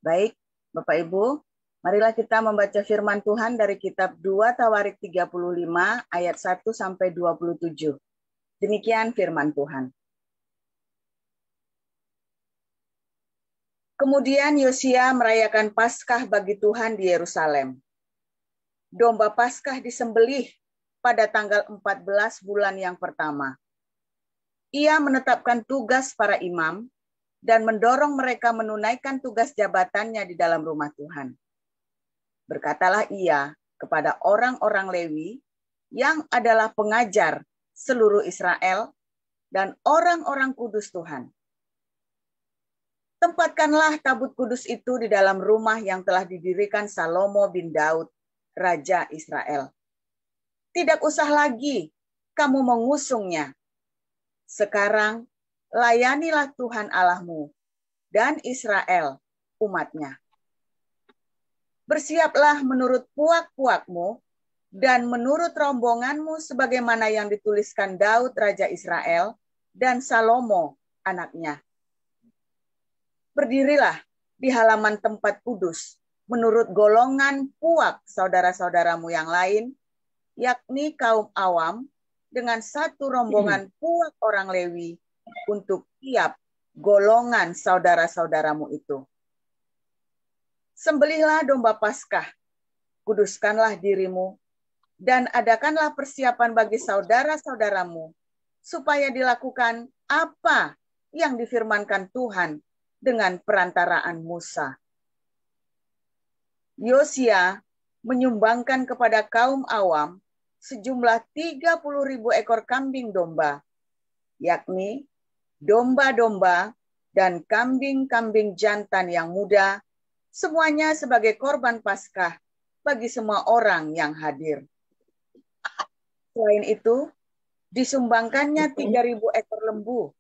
Baik, Bapak Ibu, marilah kita membaca firman Tuhan dari kitab 2 Tawarik 35 ayat 1 sampai 27. Demikian firman Tuhan. Kemudian Yosia merayakan Paskah bagi Tuhan di Yerusalem. Domba Paskah disembelih pada tanggal 14 bulan yang pertama. Ia menetapkan tugas para imam dan mendorong mereka menunaikan tugas jabatannya di dalam rumah Tuhan. Berkatalah ia kepada orang-orang Lewi yang adalah pengajar seluruh Israel dan orang-orang kudus Tuhan. Tempatkanlah tabut kudus itu di dalam rumah yang telah didirikan Salomo bin Daud, Raja Israel. Tidak usah lagi kamu mengusungnya. Sekarang layanilah Tuhan Allahmu dan Israel umatnya. Bersiaplah menurut puak-puakmu dan menurut rombonganmu sebagaimana yang dituliskan Daud Raja Israel dan Salomo anaknya. Berdirilah di halaman tempat kudus menurut golongan puak saudara-saudaramu yang lain, yakni kaum awam, dengan satu rombongan puak orang Lewi untuk tiap golongan saudara-saudaramu itu. Sembelihlah domba Paskah, kuduskanlah dirimu, dan adakanlah persiapan bagi saudara-saudaramu, supaya dilakukan apa yang difirmankan Tuhan dengan perantaraan Musa. Yosia menyumbangkan kepada kaum awam sejumlah 30.000 ekor kambing domba, yakni domba-domba dan kambing-kambing jantan yang muda, semuanya sebagai korban Paskah bagi semua orang yang hadir. Selain itu, disumbangkannya 3.000 ekor lembu,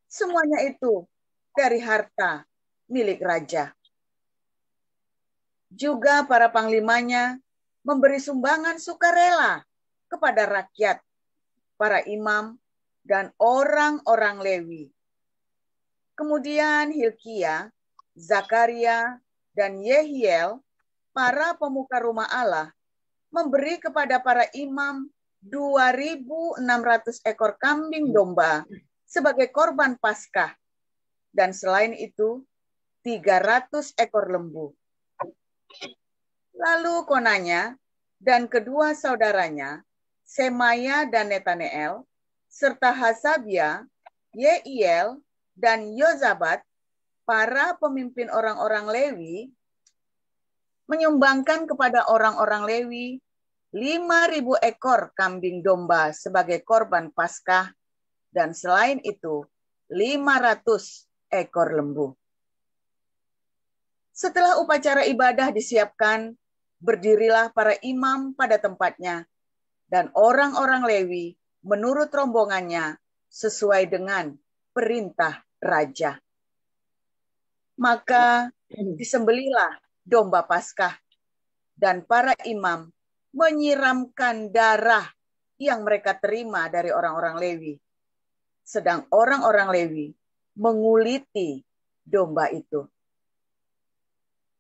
semuanya itu dari harta milik raja. Juga para panglimanya memberi sumbangan sukarela kepada rakyat, para imam, dan orang-orang Lewi. Kemudian Hilkia, Zakaria, dan Yehiel, para pemuka rumah Allah, memberi kepada para imam 2.600 ekor kambing domba sebagai korban Paskah, dan selain itu 300 ekor lembu. Lalu Konanya dan kedua saudaranya, Semaya dan Netaneel, serta Hasabia, Yeiel, dan Yozabat, para pemimpin orang-orang Lewi, menyumbangkan kepada orang-orang Lewi 5.000 ekor kambing domba sebagai korban Paskah, dan selain itu 500 ekor lembu. Setelah upacara ibadah disiapkan, berdirilah para imam pada tempatnya, dan orang-orang Lewi menurut rombongannya sesuai dengan perintah raja. Maka disembelihlah domba Paskah, dan para imam menyiramkan darah yang mereka terima dari orang-orang Lewi, sedang orang-orang Lewi menguliti domba itu.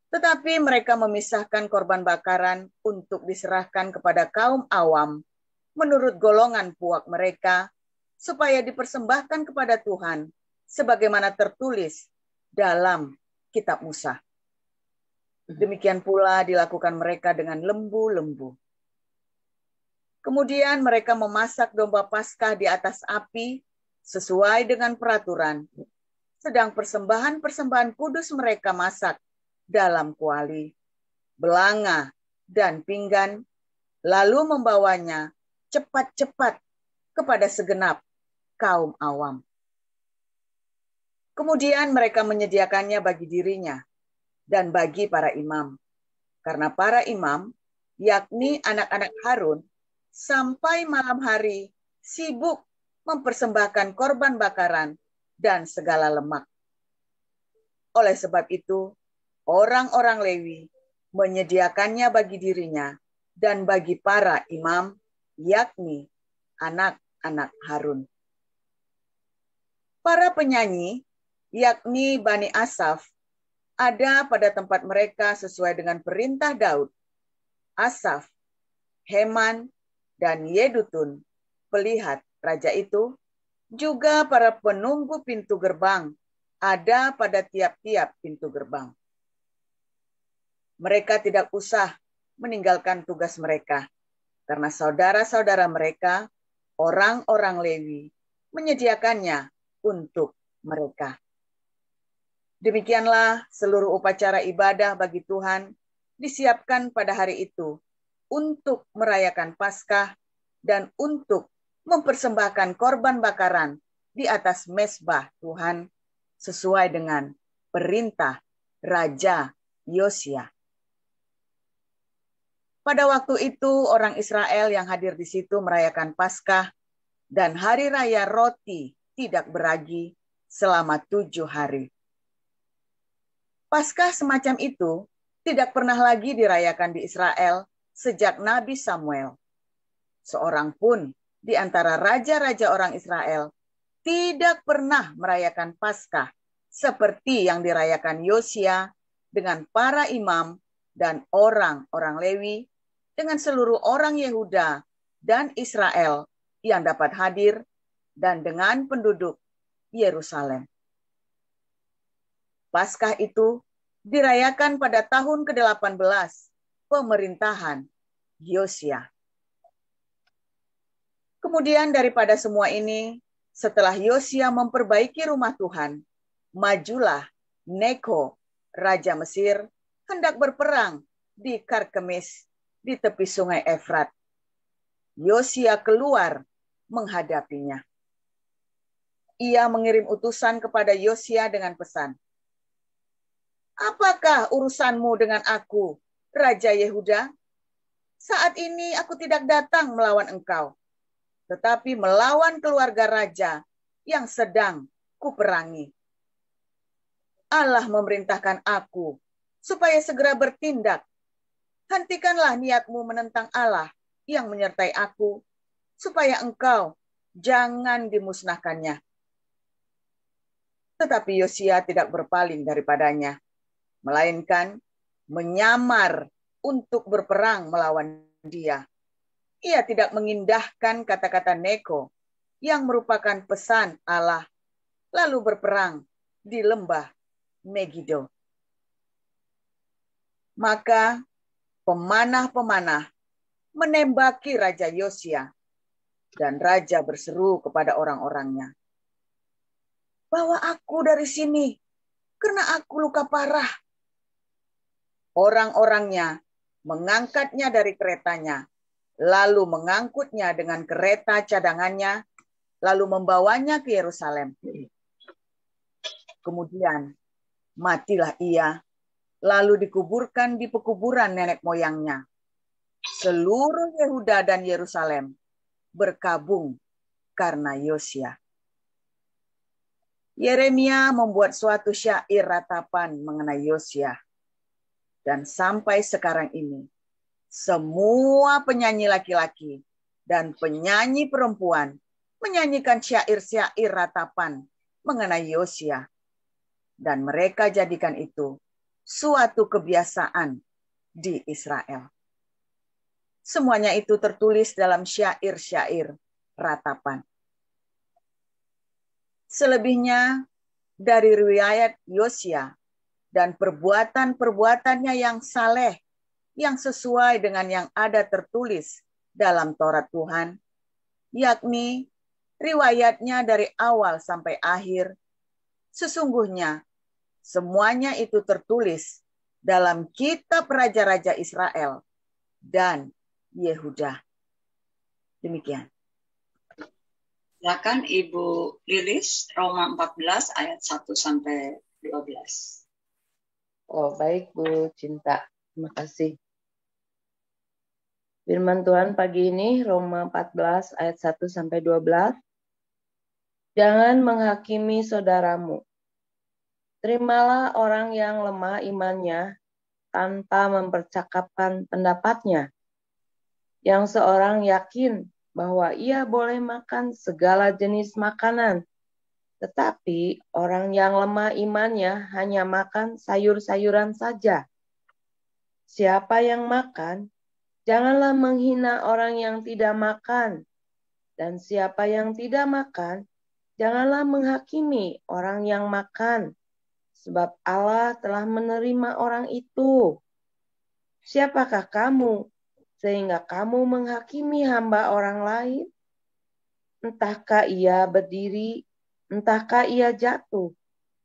Tetapi mereka memisahkan korban bakaran untuk diserahkan kepada kaum awam menurut golongan puak mereka, supaya dipersembahkan kepada Tuhan sebagaimana tertulis dalam kitab Musa. Demikian pula dilakukan mereka dengan lembu-lembu. Kemudian mereka memasak domba Paskah di atas api sesuai dengan peraturan, sedang persembahan-persembahan kudus mereka masak dalam kuali, belanga, dan pinggan, lalu membawanya cepat-cepat kepada segenap kaum awam. Kemudian mereka menyediakannya bagi dirinya dan bagi para imam, karena para imam, yakni anak-anak Harun, sampai malam hari sibuk mempersembahkan korban bakaran dan segala lemak. Oleh sebab itu, orang-orang Lewi menyediakannya bagi dirinya dan bagi para imam, yakni anak-anak Harun. Para penyanyi, yakni Bani Asaf, ada pada tempat mereka sesuai dengan perintah Daud, Asaf, Heman, dan Yedutun, pelihat raja itu, juga para penunggu pintu gerbang ada pada tiap-tiap pintu gerbang. Mereka tidak usah meninggalkan tugas mereka, karena saudara-saudara mereka, orang-orang Lewi, menyediakannya untuk mereka. Demikianlah seluruh upacara ibadah bagi Tuhan disiapkan pada hari itu untuk merayakan Paskah dan untuk mempersembahkan korban bakaran di atas mezbah Tuhan sesuai dengan perintah Raja Yosia. Pada waktu itu orang Israel yang hadir di situ merayakan Paskah dan hari raya roti tidak beragi selama 7 hari. Paskah semacam itu tidak pernah lagi dirayakan di Israel sejak Nabi Samuel. Seorang pun di antara raja-raja orang Israel tidak pernah merayakan Paskah seperti yang dirayakan Yosia dengan para imam dan orang-orang Lewi, dengan seluruh orang Yehuda dan Israel yang dapat hadir, dan dengan penduduk Yerusalem. Paskah itu dirayakan pada tahun ke-18 pemerintahan Yosia. Kemudian daripada semua ini, setelah Yosia memperbaiki rumah Tuhan, majulah Neko, Raja Mesir, hendak berperang di Karkemis, di tepi sungai Efrat. Yosia keluar menghadapinya. Ia mengirim utusan kepada Yosia dengan pesan, "Apakah urusanmu dengan aku, Raja Yehuda? Saat ini aku tidak datang melawan engkau, tetapi melawan keluarga raja yang sedang kuperangi. Allah memerintahkan aku supaya segera bertindak. Hentikanlah niatmu menentang Allah yang menyertai aku, supaya engkau jangan dimusnahkannya." Tetapi Yosia tidak berpaling daripadanya, melainkan menyamar untuk berperang melawan dia. Ia tidak mengindahkan kata-kata Neko yang merupakan pesan Allah, lalu berperang di lembah Megido. Maka pemanah-pemanah menembaki Raja Yosia, dan Raja berseru kepada orang-orangnya, "Bawa aku dari sini, karena aku luka parah." Orang-orangnya mengangkatnya dari keretanya, lalu mengangkutnya dengan kereta cadangannya, lalu membawanya ke Yerusalem. Kemudian matilah ia, lalu dikuburkan di pekuburan nenek moyangnya. Seluruh Yehuda dan Yerusalem berkabung karena Yosia. Yeremia membuat suatu syair ratapan mengenai Yosia. Dan sampai sekarang ini, semua penyanyi laki-laki dan penyanyi perempuan menyanyikan syair-syair ratapan mengenai Yosia. Dan mereka jadikan itu suatu kebiasaan di Israel. Semuanya itu tertulis dalam syair-syair ratapan. Selebihnya dari riwayat Yosia dan perbuatan-perbuatannya yang saleh, yang sesuai dengan yang ada tertulis dalam Taurat Tuhan, yakni riwayatnya dari awal sampai akhir, sesungguhnya semuanya itu tertulis dalam kitab Raja-Raja Israel dan Yehuda. Demikian. Silakan Ibu Lilis, Roma 14 ayat 1 sampai 12. Oh, baik Bu Cinta. Terima kasih. Firman Tuhan pagi ini Roma 14 ayat 1 sampai 12. Jangan menghakimi saudaramu. Terimalah orang yang lemah imannya tanpa mempercakapkan pendapatnya. Yang seorang yakin bahwa ia boleh makan segala jenis makanan, Tetapi orang yang lemah imannya hanya makan sayur-sayuran saja. Siapa yang makan, janganlah menghina orang yang tidak makan. Dan siapa yang tidak makan, janganlah menghakimi orang yang makan. Sebab Allah telah menerima orang itu. Siapakah kamu, sehingga kamu menghakimi hamba orang lain? Entahkah ia berdiri, entahkah ia jatuh,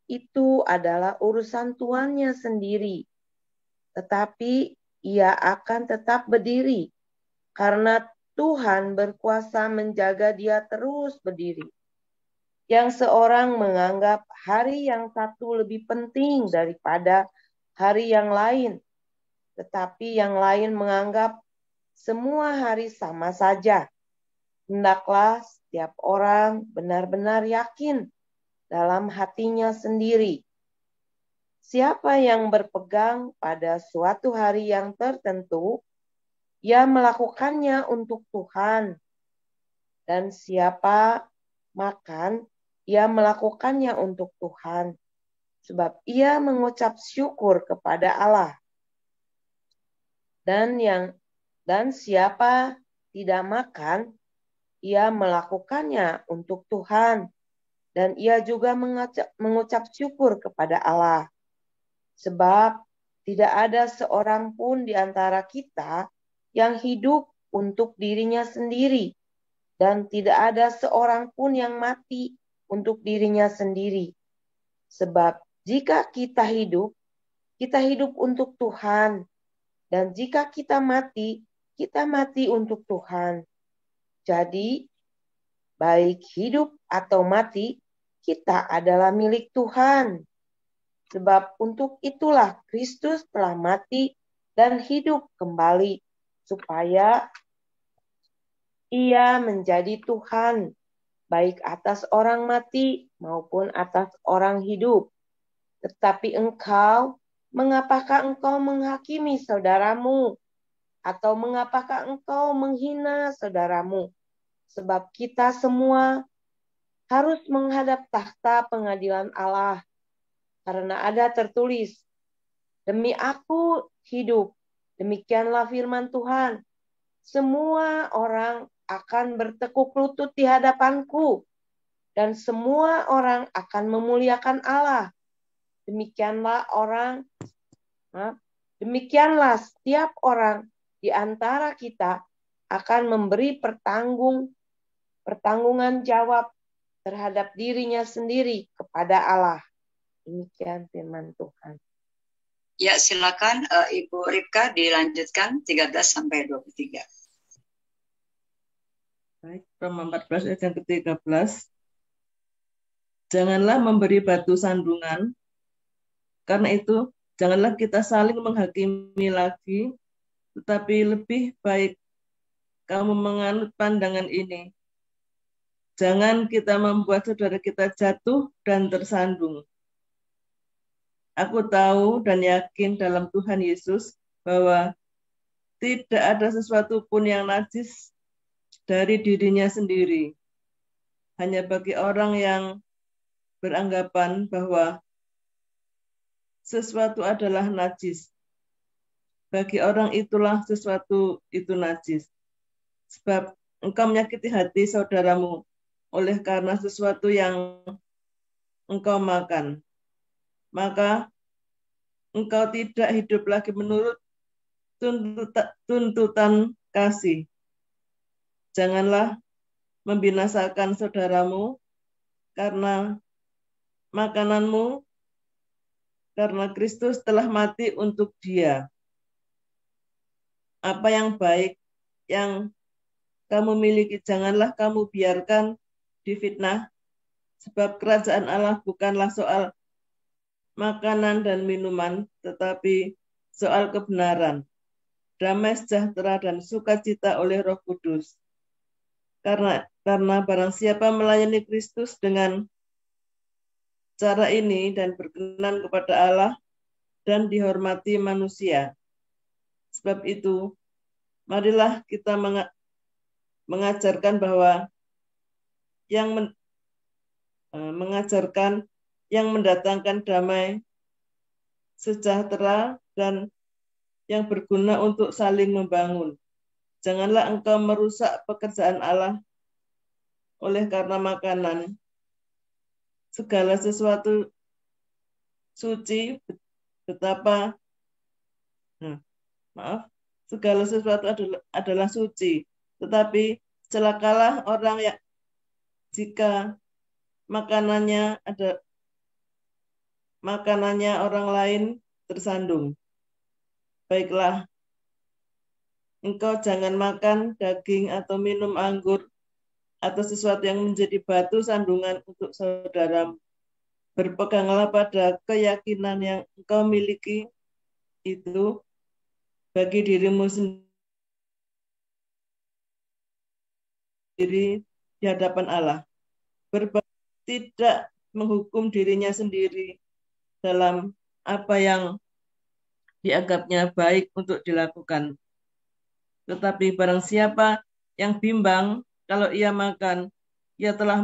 itu adalah urusan tuannya sendiri. Tetapi ia akan tetap berdiri, karena Tuhan berkuasa menjaga dia terus berdiri. Yang seorang menganggap hari yang satu lebih penting daripada hari yang lain, tetapi yang lain menganggap semua hari sama saja. Hendaklah setiap orang benar-benar yakin dalam hatinya sendiri. Siapa yang berpegang pada suatu hari yang tertentu, ia melakukannya untuk Tuhan. Dan siapa makan, ia melakukannya untuk Tuhan, sebab ia mengucap syukur kepada Allah. Dan siapa tidak makan, ia melakukannya untuk Tuhan, dan ia juga mengucap syukur kepada Allah. Sebab tidak ada seorang pun di antara kita yang hidup untuk dirinya sendiri, dan tidak ada seorang pun yang mati untuk dirinya sendiri. Sebab jika kita hidup untuk Tuhan, dan jika kita mati untuk Tuhan. Jadi, baik hidup atau mati, kita adalah milik Tuhan. Sebab untuk itulah Kristus telah mati dan hidup kembali, supaya ia menjadi Tuhan, baik atas orang mati maupun atas orang hidup. Tetapi engkau, mengapakah engkau menghakimi saudaramu? Atau mengapakah engkau menghina saudaramu? Sebab kita semua harus menghadap tahta pengadilan Allah. Karena ada tertulis, demi aku hidup, demikianlah firman Tuhan. Semua orang akan bertekuk lutut di hadapanku, dan semua orang akan memuliakan Allah. Demikianlah setiap orang di antara kita akan memberi pertanggungan jawab terhadap dirinya sendiri kepada Allah. Demikian firman Tuhan. Ya, silakan Ibu Ripka dilanjutkan 13-23. Baik, Roma 14 ayat yang ke-13. Janganlah memberi batu sandungan. Karena itu, janganlah kita saling menghakimi lagi, tetapi lebih baik kamu menganut pandangan ini. Jangan kita membuat saudara kita jatuh dan tersandung. Aku tahu dan yakin dalam Tuhan Yesus bahwa tidak ada sesuatu pun yang najis dari dirinya sendiri. Hanya bagi orang yang beranggapan bahwa sesuatu adalah najis. Bagi orang itulah sesuatu itu najis. Sebab engkau menyakiti hati saudaramu oleh karena sesuatu yang engkau makan. Maka engkau tidak hidup lagi menurut tuntutan kasih. Janganlah membinasakan saudaramu karena makananmu, karena Kristus telah mati untuk dia. Apa yang baik yang kamu miliki, janganlah kamu biarkan difitnah, sebab kerajaan Allah bukanlah soal makanan dan minuman, tetapi soal kebenaran, damai sejahtera dan sukacita oleh Roh Kudus. Karena barang siapa melayani Kristus dengan cara ini dan berkenan kepada Allah dan dihormati manusia. Sebab itu, marilah kita mengajarkan bahwa mengajarkan yang mendatangkan damai, sejahtera, dan yang berguna untuk saling membangun. Janganlah engkau merusak pekerjaan Allah oleh karena makanan. Segala sesuatu suci, segala sesuatu adalah suci. Tetapi celakalah orang yang jika makanannya orang lain tersandung. Baiklah, engkau jangan makan daging atau minum anggur atau sesuatu yang menjadi batu sandungan untuk saudaramu. Berpeganglah pada keyakinan yang engkau miliki itu bagi dirimu sendiri di hadapan Allah. Tidak menghukum dirinya sendiri dalam apa yang dianggapnya baik untuk dilakukan. Tetapi barang siapa yang bimbang kalau ia makan, ia telah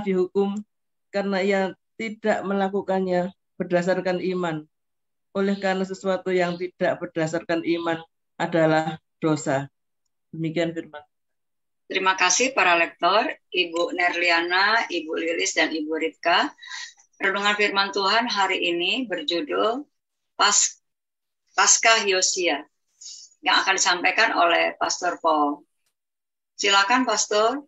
dihukum karena ia tidak melakukannya berdasarkan iman. Oleh karena sesuatu yang tidak berdasarkan iman adalah dosa. Demikian firman. Terima kasih para lektor, Ibu Nerliana, Ibu Lilis, dan Ibu Ritka. Renungan firman Tuhan hari ini berjudul Paskah Yosia yang akan disampaikan oleh Pastor Paul. Silakan Pastor.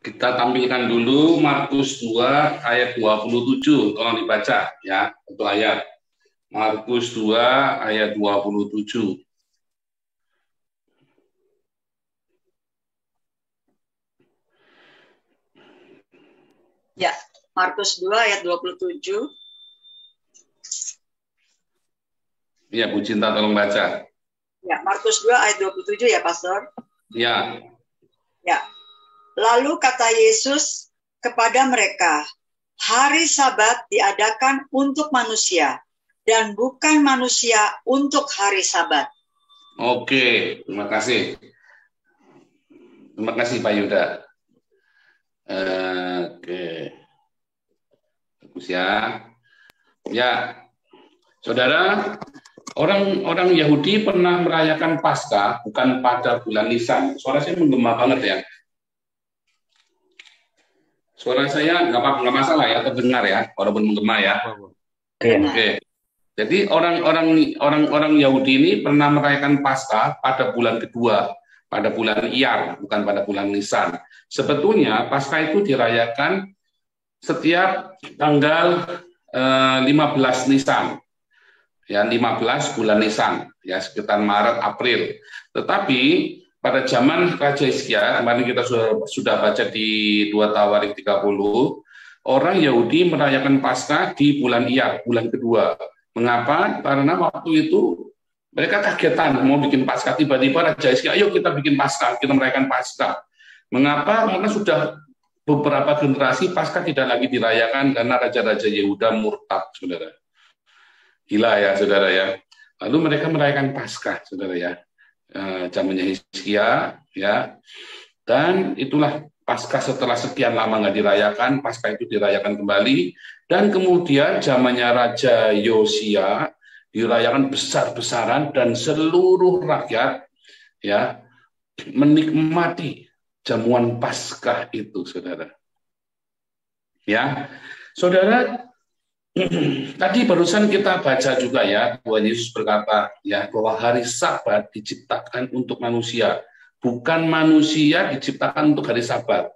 Kita tampilkan dulu Markus 2 ayat 27. Tolong dibaca ya, satu ayat. Markus 2 ayat 27. Ya, Markus 2 ayat 27. Ya, Bu Cinta tolong baca. Ya, Markus 2 ayat 27 ya, Pastor. Ya. Ya. Lalu kata Yesus kepada mereka, hari Sabat diadakan untuk manusia dan bukan manusia untuk hari Sabat. Oke, terima kasih. Terima kasih Pak Yuda. Oke. Bagus ya. Ya. Saudara, orang Yahudi pernah merayakan Paskah bukan pada bulan Nisan. Suara saya menggema banget ya. Suara saya nggak masalah ya, terdengar ya, walaupun menggema ya. Oke. Jadi orang Yahudi ini pernah merayakan Paskah pada bulan kedua, pada bulan Iyar, bukan pada bulan Nisan. Sebetulnya Paskah itu dirayakan setiap tanggal 15 Nisan. Ya, 15 bulan Nisan, ya sekitar Maret April. Tetapi pada zaman Raja Hizkia, kemarin kita sudah baca di 2 Tawarik 30, orang Yahudi merayakan Paskah di bulan Iyar, bulan kedua. Mengapa? Karena waktu itu mereka kagetan mau bikin Paskah, tiba-tiba Raja Hizkia, ayo kita bikin Paskah, kita merayakan Paskah. Mengapa? Karena sudah beberapa generasi Paskah tidak lagi dirayakan karena raja-raja Yehuda murtad, saudara. Gila ya, saudara ya. Lalu mereka merayakan Paskah, saudara ya. Zamannya Hizkia, ya. Dan itulah Paskah setelah sekian lama nggak dirayakan, Paskah itu dirayakan kembali. Dan kemudian zamannya Raja Yosia dirayakan besar-besaran dan seluruh rakyat ya menikmati jamuan Paskah itu, saudara. Ya, saudara. Tadi barusan kita baca juga ya, Tuhan Yesus berkata ya bahwa hari Sabat diciptakan untuk manusia, bukan manusia diciptakan untuk hari Sabat.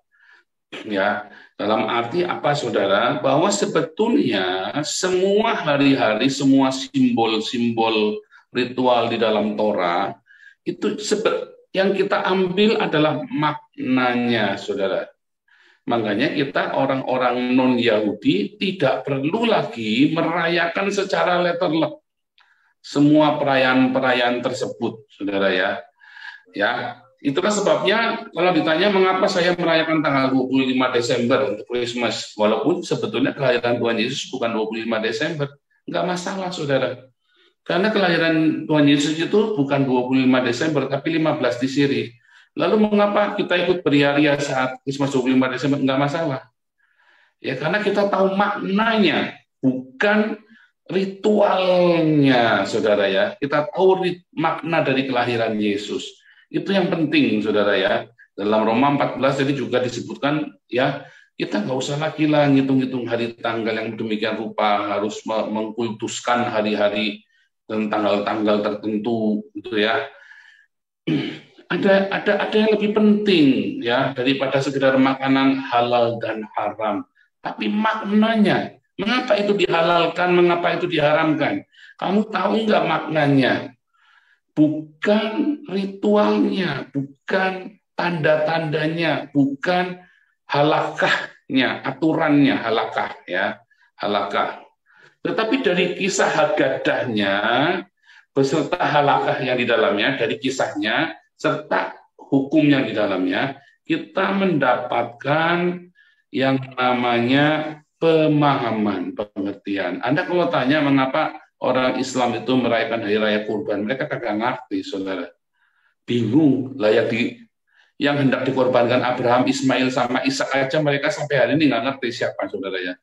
Ya, dalam arti apa saudara? Bahwa sebetulnya semua hari-hari, semua simbol-simbol ritual di dalam Torah itu yang kita ambil adalah maknanya, saudara. Makanya kita orang-orang non-Yahudi tidak perlu lagi merayakan secara letterlek semua perayaan-perayaan tersebut, saudara ya. Ya, itulah sebabnya kalau ditanya mengapa saya merayakan tanggal 25 Desember untuk Christmas, walaupun sebetulnya kelahiran Tuhan Yesus bukan 25 Desember, nggak masalah, saudara. Karena kelahiran Tuhan Yesus itu bukan 25 Desember, tapi 15 di Siri. Lalu mengapa kita ikut beria-ria saat Christmas 25 Desember? Enggak masalah. Ya karena kita tahu maknanya, bukan ritualnya, saudara ya. Kita tahu makna dari kelahiran Yesus. Itu yang penting, saudara ya. Dalam Roma 14 jadi juga disebutkan ya, kita nggak usah lagi lah ngitung-ngitung hari tanggal yang demikian rupa, harus mengkultuskan hari-hari dan tanggal-tanggal tertentu, gitu ya. Ada yang lebih penting ya daripada sekedar makanan halal dan haram. Tapi maknanya, mengapa itu dihalalkan, mengapa itu diharamkan? Kamu tahu nggak maknanya? Bukan ritualnya, bukan tanda-tandanya, bukan halakahnya, aturannya, halakah ya, halakah. Tetapi dari kisah Haggadahnya beserta halakah yang di dalamnya, dari kisahnya serta hukum yang di dalamnya, kita mendapatkan yang namanya pemahaman, pengertian. Anda kalau tanya mengapa orang Islam itu merayakan Hari Raya Kurban, mereka kagak ngerti, saudara. Bingung, yang hendak dikorbankan Abraham, Ismail, sama Ishak aja mereka sampai hari ini nggak ngerti siapa, saudara ya.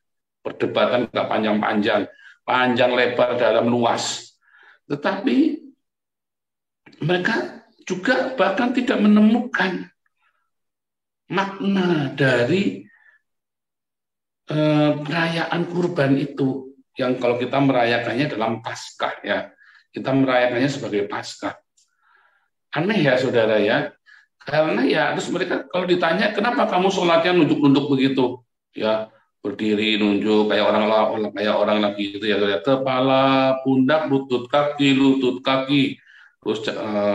Perdebatan nggak panjang-panjang, panjang lebar dalam luas. Tetapi mereka juga bahkan tidak menemukan makna dari perayaan kurban itu, yang kalau kita merayakannya dalam Paskah ya, kita merayakannya sebagai Paskah. Aneh ya saudara ya, karena ya terus mereka kalau ditanya kenapa kamu sholatnya nunduk-nunduk begitu ya, berdiri nunjuk kayak orang lagi itu ya, kepala, pundak, lutut kaki. Terus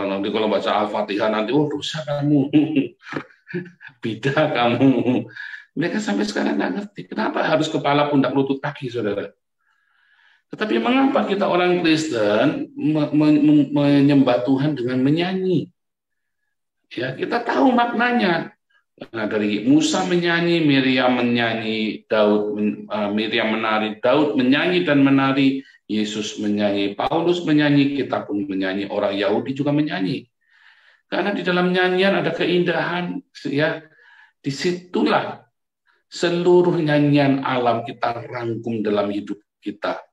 nanti kalau baca Al-Fatihah nanti, oh dosa kamu, bidah kamu. Mereka sampai sekarang nggak ngerti kenapa harus kepala, pundak, lutut, kaki, saudara. Tetapi mengapa kita orang Kristen menyembah Tuhan dengan menyanyi? Ya kita tahu maknanya. Nah, dari Musa menyanyi, Miriam menyanyi, Miriam menari, Daud menyanyi dan menari, Yesus menyanyi, Paulus menyanyi, kita pun menyanyi, orang Yahudi juga menyanyi. Karena di dalam nyanyian ada keindahan, ya. Disitulah seluruh nyanyian alam kita rangkum dalam hidup kita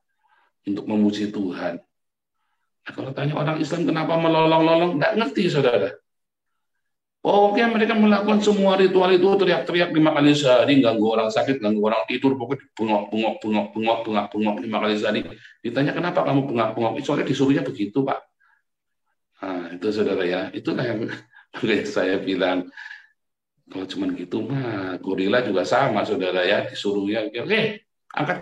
untuk memuji Tuhan. Nah, kalau tanya orang Islam kenapa melolong-lolong, nggak ngerti, saudara. Pokoknya mereka melakukan semua ritual itu teriak-teriak 5 kali sehari, ganggu orang sakit, ganggu orang tidur, pokoknya bengok 5 kali sehari. Ditanya kenapa kamu bengok? Soalnya disuruhnya begitu, Pak. Nah, itu saudara ya, itulah yang saya bilang. Kalau cuma gitu mah, gorila juga sama, saudara ya, disuruhnya, oke, angkat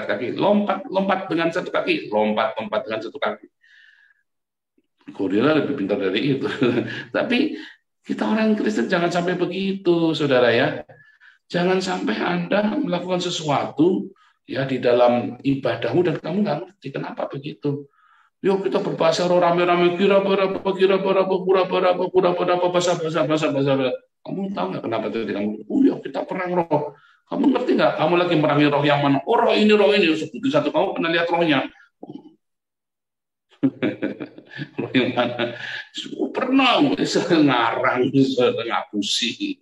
kaki, lompat dengan satu kaki, lompat dengan satu kaki. Gorila lebih pintar dari itu. Tapi kita orang Kristen jangan sampai begitu, saudara ya. Jangan sampai Anda melakukan sesuatu ya di dalam ibadahmu dan kamu nggak ngerti kenapa begitu. Yuk kita berbahasa rame-rame kira berapa. Kamu tahu nggak kenapa tadi kamu? Yuk kita perang roh. Kamu ngerti nggak? Kamu lagi merangi roh yang mana? Oh roh ini. Satu kamu pernah lihat rohnya? Roh yang mana? Pernah ngarang, ngapusi.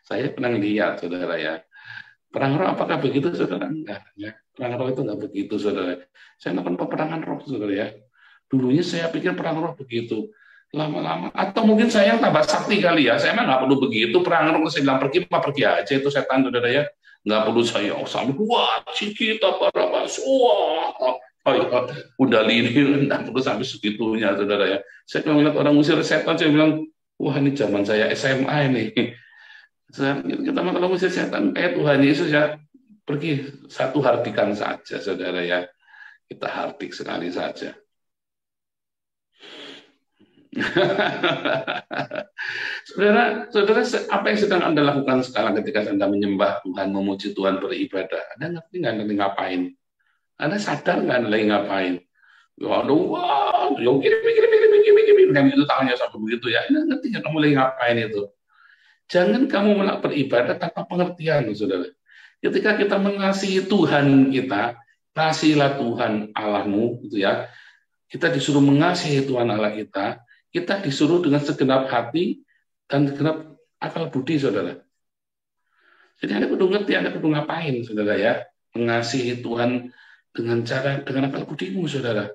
Saya pernah lihat, saudara ya. Perang roh apakah begitu, saudara? Enggak. Ya. Perang roh itu enggak begitu, saudara. Saya nonton peperangan roh, saudara ya. Dulunya saya pikir perang roh begitu. Lama-lama, atau mungkin saya yang tambah sakti kali ya. Saya emang nggak perlu begitu. Perang roh, saya bilang pergi aja. Itu setan, saudara ya. Nggak perlu saya sampai, wah, kita para wah. Oh ya, udah lini, nggak perlu sampai segitunya, saudara ya. Saya kalau melihat orang ngusir setan, saya bilang, wah ini zaman saya SMA ini. Kita kalau ngusir setan, kayak Tuhan Yesus ya, pergi satu hardikan saja, saudara ya. Kita hardik sekali saja. Saudara, apa yang sedang Anda lakukan sekarang ketika Anda menyembah Tuhan, memuji Tuhan, beribadah? Anda ngerti nggak Anda ngapain? Anda sadar nggak Anda lagi ngapain? Wah, gini, dan itu tangannya sampai begitu ya. Anda ngerti nggak kamu lagi ngapain itu? Jangan kamu melakukan beribadah tanpa pengertian, saudara. Ketika kita mengasihi Tuhan kita, kasihilah Tuhan Allahmu, gitu ya. Kita disuruh mengasihi Tuhan Allah kita. kita disuruh dengan segenap hati dan segenap akal budi, saudara. Jadi Anda kudu ngerti, Anda kudu ngapain, saudara ya. Mengasihi Tuhan dengan akal budimu, saudara.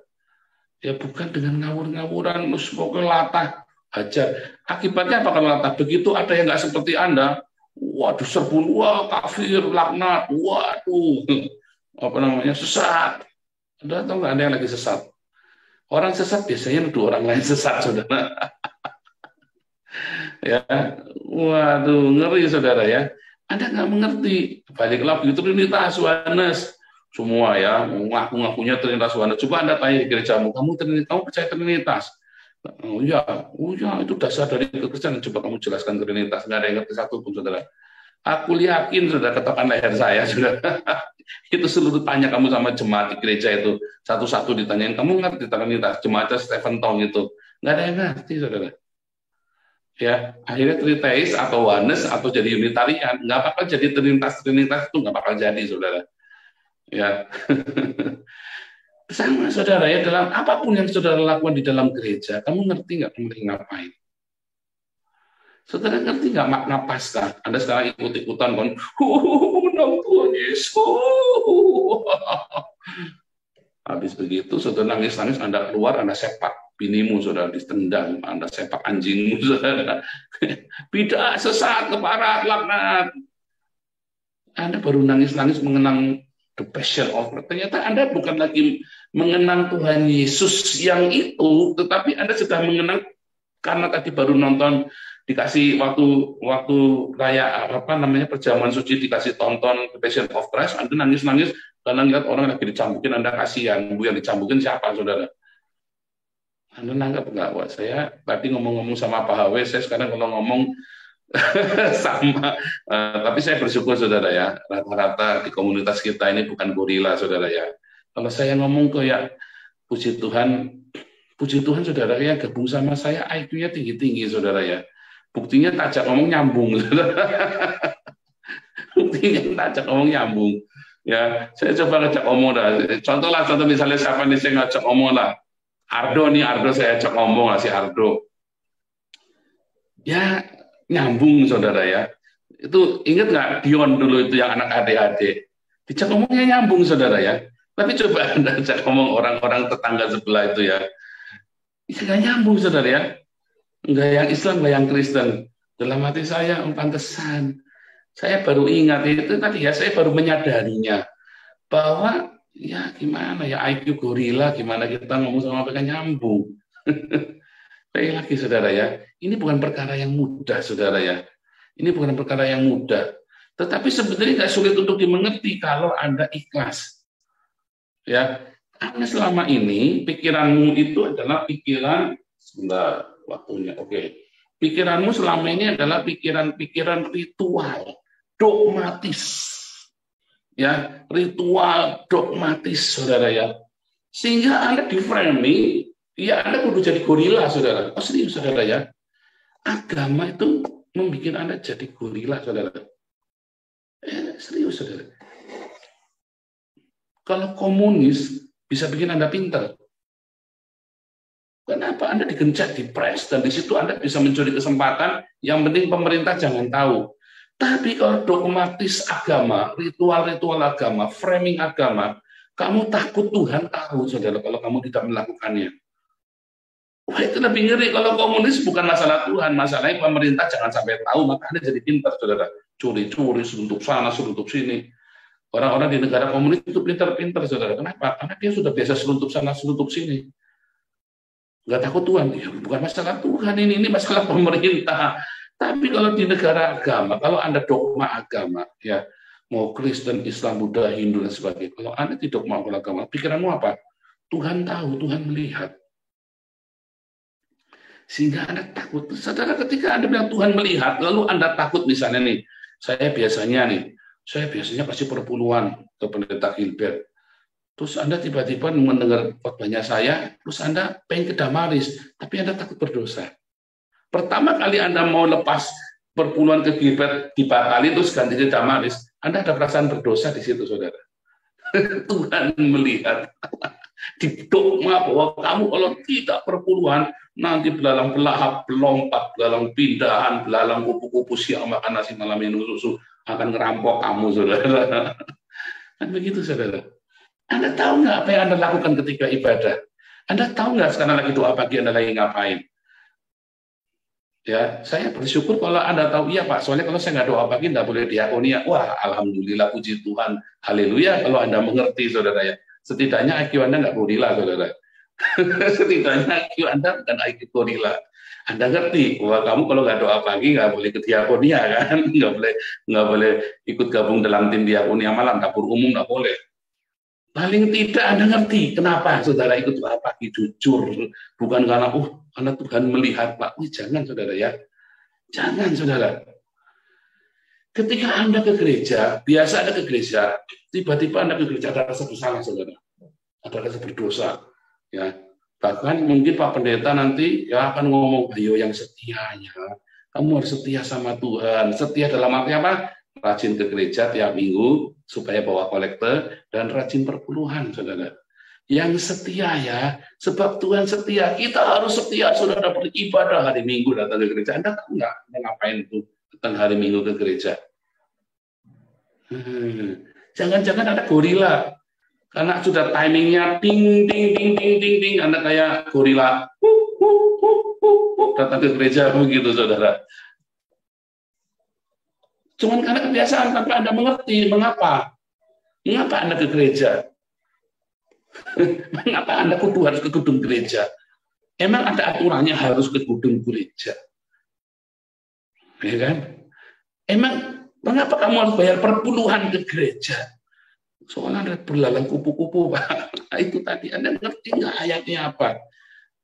Ya bukan dengan ngawur-ngawuran, pokoknya latah, hajar. Akibatnya apa kalau latah? Begitu ada yang nggak seperti Anda, waduh serbu, wah kafir, laknat, waduh, apa namanya, sesat. Anda tahu nggak ada yang lagi sesat? Orang sesat biasanya nuduh orang lain sesat, saudara. Ya, waduh, ngeri, saudara ya. Anda nggak mengerti. Baliklah begitu Trinitas, Yohanes. Semua ya, ngaku-ngakunya Trinitas Yohanes. Coba Anda tanya di gerejamu, kamu percaya Trinitas? Oh ya, itu dasar dari kekristenan. Coba kamu jelaskan Trinitas. Nggak ada yang ngerti satu pun, saudara. Aku yakin, saudara, ketokan leher saya, saudara. Itu seluruh tanya kamu sama jemaat di gereja itu. Satu-satu ditanyain, kamu ngerti Trinitas? Jemaatnya Stephen Tong itu. Nggak ada yang ngerti, saudara. Ya, akhirnya Triteis atau Oneness atau jadi Unitarian, nggak bakal jadi Trinitas itu nggak bakal jadi, saudara. Ya, sama, saudara ya, dalam apapun yang saudara lakukan di dalam gereja, kamu ngerti nggak kamu ngapain? Saudara ngerti nggak makna Paskah? Anda sekarang ikut-ikutan kan, menang Tuhan Yesus. Habis begitu, saudara nangis-nangis, Anda keluar, Anda sepak binimu, saudara, ditendang, Anda sepak anjingmu, saudara. Bidah, sesat, keparat, laknat. Anda baru nangis-nangis mengenang the passion of Christ. Ternyata Anda bukan lagi mengenang Tuhan Yesus yang itu, tetapi Anda sedang mengenang karena tadi baru nonton, dikasih waktu raya perjamuan suci, dikasih tonton the passion of Christ, Anda nangis-nangis karena lihat orang lagi dicambukin, Anda kasihan. Bu yang dicambukin siapa, saudara? Anda nanggap nggak? Wah, saya tadi ngomong-ngomong sama Pak HW, saya sekarang kalau ngomong sama, tapi saya bersyukur, saudara ya, rata-rata di komunitas kita ini bukan gorila, saudara ya. Kalau saya ngomong kayak puji Tuhan, saudara ya, gabung sama saya IQ-nya tinggi-tinggi, saudara ya. Buktinya tajak ngomong nyambung, saudara. Buktinya tajak ngomong nyambung. Ya, saya coba ngajak ngomong dah. Contoh misalnya siapa nih saya ngajak ngomong lah. Ardo saya ajak ngomong lah, si Ardo. Ya, nyambung, saudara ya. Itu ingat nggak Dion dulu itu yang anak adik-adik, dijak ngomongnya nyambung, saudara ya. Tapi coba Anda ajak ngomong orang-orang tetangga sebelah itu ya, nggak nyambung, saudara ya. Nggak yang Islam, nggak yang Kristen. Dalam hati saya, pantesan. Saya baru ingat itu tadi ya, saya baru menyadarinya bahwa ya gimana ya, IQ gorila, gimana kita ngomong sama mereka nyambung. Sekali lagi, saudara ya, ini bukan perkara yang mudah, saudara ya. Ini bukan perkara yang mudah. Tetapi sebenarnya nggak sulit untuk dimengerti kalau Anda ikhlas. Ya, karena selama ini pikiranmu itu adalah pikiran, sebentar waktunya, oke. Pikiranmu selama ini adalah pikiran-pikiran ritual, dogmatis. Ya, ritual dogmatis, saudara ya. Sehingga Anda di-framing, ya Anda kudu jadi gorila, saudara. Oh serius, saudara ya. Agama itu membuat Anda jadi gorila, saudara. Serius, saudara. Kalau komunis bisa bikin Anda pintar. Kenapa Anda digencet, dipres, dan di situ Anda bisa mencuri kesempatan, yang penting pemerintah jangan tahu. Tapi kalau dogmatis agama, ritual-ritual agama, framing agama, kamu takut Tuhan tahu, saudara, kalau kamu tidak melakukannya. Wah, itu lebih ngeri. Kalau komunis bukan masalah Tuhan, masalahnya pemerintah jangan sampai tahu, maka Anda jadi pintar, saudara. Curi-curi, seruntuk sana, seruntuk sini. Orang-orang di negara komunis itu pintar-pintar, saudara. Kenapa? Karena dia sudah biasa seruntuk sana, seruntuk sini. Nggak takut Tuhan. Ya, bukan masalah Tuhan ini masalah pemerintah. Tapi kalau di negara agama, kalau Anda dogma agama, ya mau Kristen, Islam, Buddha, Hindu, dan sebagainya, kalau Anda tidak mau agama, pikiranmu apa? Tuhan tahu, Tuhan melihat. Sehingga Anda takut. Saudara, ketika Anda bilang Tuhan melihat, lalu Anda takut misalnya nih, saya biasanya kasih perpuluhan ke pendeta Gilbert. Terus Anda tiba-tiba mendengar khotbahnya saya, terus Anda pengen ke Damaris, tapi Anda takut berdosa. Pertama kali Anda mau lepas perpuluhan ke Gilbert, dibatalin, terus ganti ke Damaris, Anda ada perasaan berdosa di situ, saudara. Tuhan melihat. Di dogma bahwa kamu kalau tidak perpuluhan, nanti belalang belahap, belompat, belalang pindahan, belalang kupu-kupu siang makan nasi malam minum susu akan ngerampok kamu, saudara. Kan begitu, saudara. Anda tahu nggak apa yang Anda lakukan ketika ibadah? Anda tahu nggak sekarang lagi doa pagi Anda lagi ngapain? Ya, saya bersyukur kalau Anda tahu, iya Pak, soalnya kalau saya nggak doa pagi, nggak boleh diakonia. Wah, alhamdulillah, puji Tuhan, haleluya, kalau Anda mengerti, saudara ya. Setidaknya IQ Anda nggak gorila, saudara. Setidaknya IQ Anda bukan IQ gorila. Anda ngerti bahwa kamu kalau nggak doa pagi nggak boleh ke diakonia, kan? Nggak boleh ikut gabung dalam tim diakonia malam, dapur umum nggak boleh. Paling tidak Anda ngerti kenapa saudara ikut doa pagi, jujur, bukan karena karena Tuhan melihat Pak. Jangan saudara ya, jangan saudara. Ketika Anda ke gereja, biasa Anda ke gereja, tiba-tiba Anda ke gereja ada rasa bersalah saudara, ada rasa berdosa, ya. Bahkan mungkin Pak Pendeta nanti ya akan ngomong, ayo yang setianya, kamu harus setia sama Tuhan. Setia dalam arti apa? Rajin ke gereja tiap minggu supaya bawa kolektor dan rajin perpuluhan, saudara. Yang setia ya, sebab Tuhan setia. Kita harus setia, saudara, beribadah hari Minggu datang ke gereja. Anda tahu nggak ngapain itu datang hari Minggu ke gereja? Jangan-jangan ada gorila. Karena sudah timingnya ding ding ding ding ding ding, Anda kayak gorila datang ke gereja begitu, saudara. Cuman karena kebiasaan tanpa Anda mengerti mengapa Anda ke gereja, mengapa Anda kudu harus ke gedung gereja. Emang ada aturannya harus ke gedung gereja, ya kan? Emang mengapa kamu harus bayar perpuluhan ke gereja? Soalnya Anda berlalang kupu-kupu, Pak. Itu tadi, Anda ngerti nggak ayatnya apa?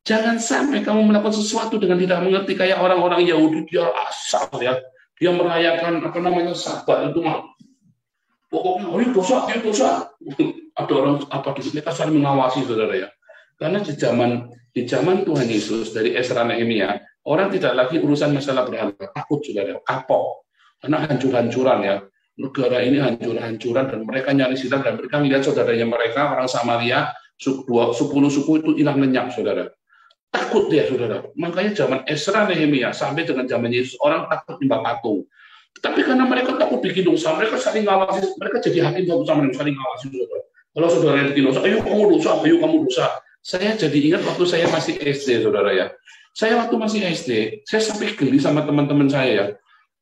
Jangan sampai kamu melakukan sesuatu dengan tidak mengerti, kayak orang-orang Yahudi, dia asal ya. Dia merayakan Sabat itu mah. Pokoknya, ayo dosa. Ada orang apa di sini saling mengawasi, saudara ya. Karena di zaman Tuhan Yesus dari Esra Nehemia, orang tidak lagi urusan masalah berhala, takut, saudara, kapok. Karena hancur-hancuran ya. Negara ini hancur-hancuran dan mereka nyari silang dan mereka melihat saudaranya mereka orang Samaria 10 suku itu hilang lenyap, saudara. Takut dia, saudara. Makanya zaman Esra Nehemia sampai dengan zaman Yesus orang takut nyembah patung. Tapi karena mereka takut bikin dosa, mereka saling ngawasi, mereka jadi hakim satu sama lain, saling ngawasi, saudara. Kalau saudara yang bikin dosa, ayo kamu dosa. Saya jadi ingat waktu saya masih SD, saudara ya. Saya waktu masih SD, saya sampai geli sama teman-teman saya ya.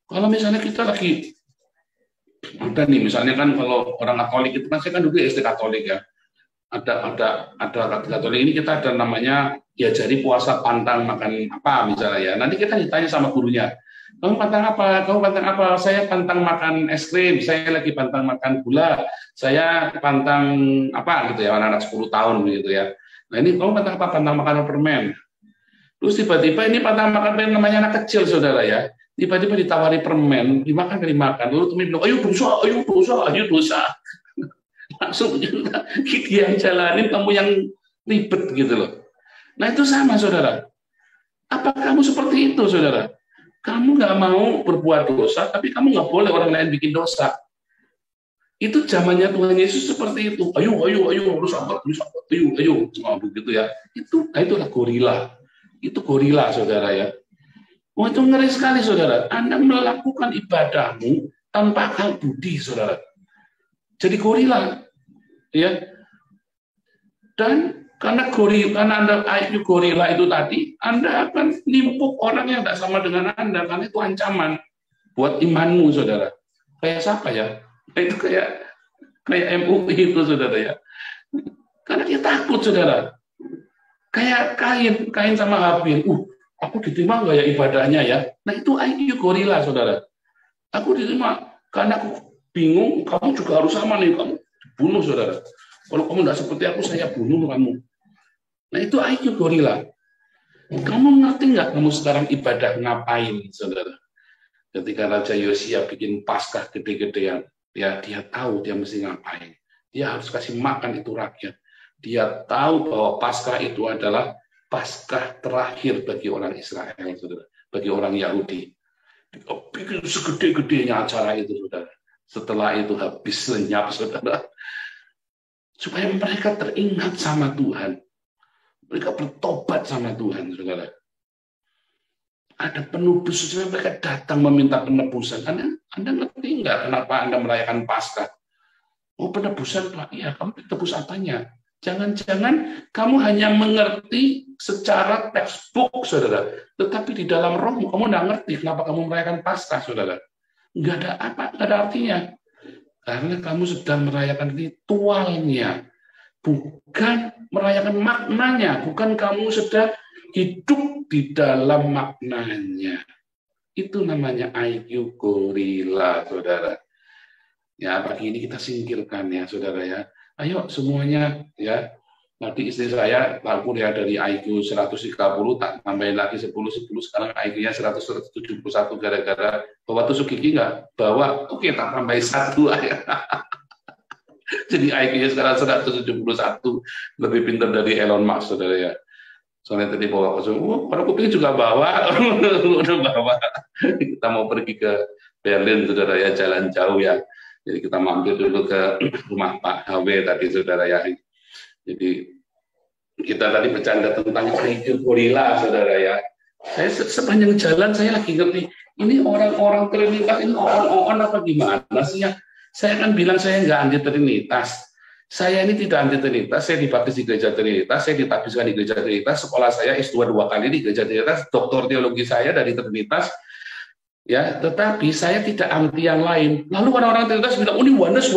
Kalau misalnya kita lagi ada nih, misalnya kan kalau orang Katolik itu kan saya kan dulu SD Katolik ya. Ada Katolik ini kita ada namanya diajari puasa pantang makan apa misalnya ya. Nanti kita ditanya sama gurunya, kamu pantang apa? Kamu pantang apa? Saya pantang makan es krim, saya lagi pantang makan gula, saya pantang apa gitu ya, anak-anak 10 tahun gitu ya. Nah ini kamu pantang apa? Pantang makan permen. Terus tiba-tiba ini pantang makan permen namanya anak kecil, saudara ya. Tiba-tiba ditawari permen, dimakan. Lalu temen bilang, ayo dosa. Langsung dia yang jalanin, kamu yang ribet gitu loh. Nah itu sama, saudara. Apa kamu seperti itu, saudara? Kamu nggak mau berbuat dosa, tapi kamu nggak boleh orang lain bikin dosa. Itu zamannya Tuhan Yesus seperti itu. Ayo, harus sabar, ayo. Oh, begitu ya. Itulah gorila. Itu gorila, saudara ya. Oh, itu ngeri sekali, saudara. Anda melakukan ibadahmu tanpa akal budi, saudara. Jadi gorila, ya. Dan karena Anda IQ gorila itu tadi, Anda akan nimpuk orang yang tidak sama dengan Anda, karena itu ancaman buat imanmu, saudara. Kayak siapa ya? Itu kayak MUI itu, saudara ya. Karena dia takut, saudara. Kayak Kain sama Habil. Aku diterima nggak ya ibadahnya ya? Nah itu IQ gorila, saudara. Aku diterima karena aku bingung. Kamu juga harus sama nih, kamu bunuh, saudara. Kalau kamu nggak seperti aku, saya bunuh kamu. Nah itu IQ gorila. Kamu ngerti nggak kamu sekarang ibadah ngapain, saudara? Ketika Raja Yosia bikin Paskah gede-gedean, ya dia tahu dia mesti ngapain. Dia harus kasih makan itu rakyat. Dia tahu bahwa Paskah itu adalah Paskah terakhir bagi orang Israel, saudara, bagi orang Yahudi. Bikin segede-gedenya acara itu, saudara. Setelah itu habis lenyap, saudara. Supaya mereka teringat sama Tuhan. Mereka bertobat sama Tuhan, saudara. Ada penebus, supaya mereka datang meminta penebusan. Anda ngerti nggak kenapa Anda merayakan Paskah? Oh, penebusan, Pak. Iya, kamu ditebus apanya? Jangan-jangan kamu hanya mengerti secara textbook, saudara. Tetapi di dalam rohmu, kamu nggak ngerti kenapa kamu merayakan Paskah, saudara. Nggak ada apa, nggak ada artinya. Karena kamu sedang merayakan ritualnya. Bukan merayakan maknanya. Bukan kamu sedang hidup di dalam maknanya. Itu namanya IQ gorila, saudara. Ya, pagi ini kita singkirkan ya, saudara ya. Ayo semuanya ya. Nanti istri saya laku ya dari IQ 130 tak tambahin lagi 10 sekarang IQ-nya 171 gara-gara bawa tusuk gigi nggak? Bawa, oke tak tambahin 1 aja. Jadi IQ-nya sekarang 171 lebih pintar dari Elon Musk, saudara ya. Soalnya tadi bawa kosong, para kuping juga bawa, udah bawa. Kita mau pergi ke Berlin, saudara ya, jalan jauh ya. Jadi kita mampir dulu ke rumah Pak HW tadi, saudara ya. Jadi kita tadi bercanda tentang IQ gorila, saudara ya. Saya sepanjang jalan saya lagi ngerti, ini orang-orang Trinitas ini on apa gimana sih ya? Saya kan bilang saya nggak anti Trinitas. Saya ini tidak anti Trinitas, saya dibaptis di gereja Trinitas, saya ditabiskan di gereja Trinitas, sekolah saya S2 2 kali di gereja Trinitas, doktor teologi saya dari Trinitas. Ya, tetapi saya tidak anti yang lain. Lalu orang-orang Trinitas bilang, oh ini oneness.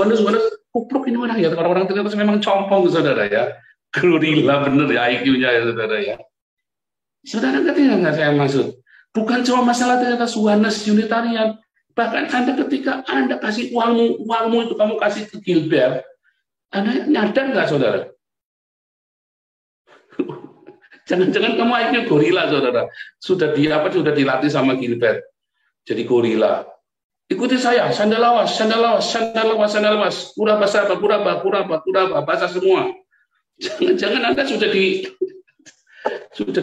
Kupluk ini orang ya, orang-orang Trinitas memang compong, saudara ya. Gorila bener ya IQ-nya ya, saudara ya. Saudara ngerti nggak saya maksud? Bukan cuma masalah Trinitas, oneness, Unitarian. Bahkan ketika Anda kasih uangmu itu kamu kasih ke Gilbert, Anda nyadar nggak, saudara? Jangan-jangan kamu IQ gorila, saudara. Sudah dilatih sama Gilbert. Jadi gorila. Ikuti saya, sandal lawas, pura bahasa semua. Jangan Anda sudah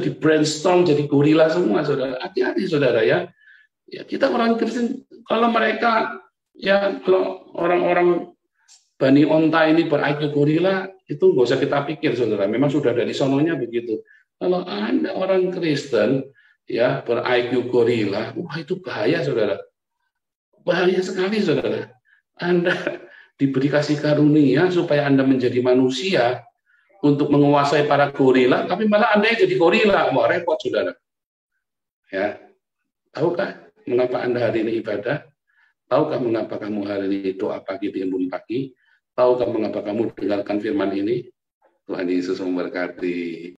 di brainstorm jadi gorila semua, saudara. Hati-hati, saudara ya. Ya, kita orang Kristen, kalau mereka ya kalau orang-orang Bani Onta ini ber-IQ gorila, itu nggak usah kita pikir, saudara. Memang sudah dari sononya begitu. Kalau Anda orang Kristen ya ber-IQ gorila, wah itu bahaya, saudara. Bahaya sekali, saudara. Anda diberi kasih karunia supaya Anda menjadi manusia untuk menguasai para gorila, tapi malah Anda yang jadi gorila, mau repot, saudara. Ya, tahukah mengapa Anda hari ini ibadah? Tahukah mengapa kamu hari ini doa pagi di embun pagi? Tahukah mengapa kamu dengarkan firman ini? Tuhan Yesus memberkati.